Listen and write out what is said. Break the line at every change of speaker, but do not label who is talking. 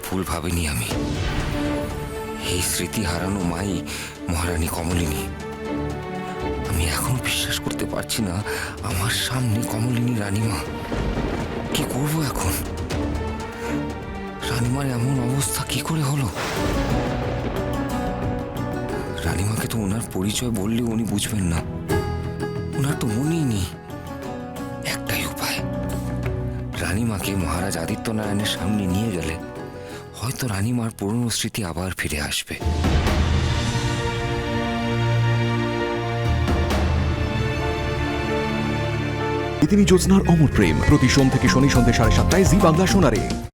ভুল ভাবিনি আমি। এই স্মৃতি হারানো মাই মহারানী কমলিনী। আমি এখনো বিশ্বাস করতে পারছি না আমার সামনে কমলিনী রানীমা। কি করব এখন? রানীমার এমন অবস্থা কি করে হলো? রানীমাকে তো ওনার পরিচয় বললে উনি বুঝবেন না। ওনার তো মনেই নেই। একটাই উপায়, রানীমাকে মহারাজ আদিত্যনারায়ণের সামনে নিয়ে গেলে হয়তো রানীমার পুরনো স্মৃতি আবার ফিরে আসবে।
তিনি জ্যোৎস্নার অমর প্রেম প্রতি সোম থেকে শনি সন্ধ্যে 7:30টায় জি বাংলা সোনারে।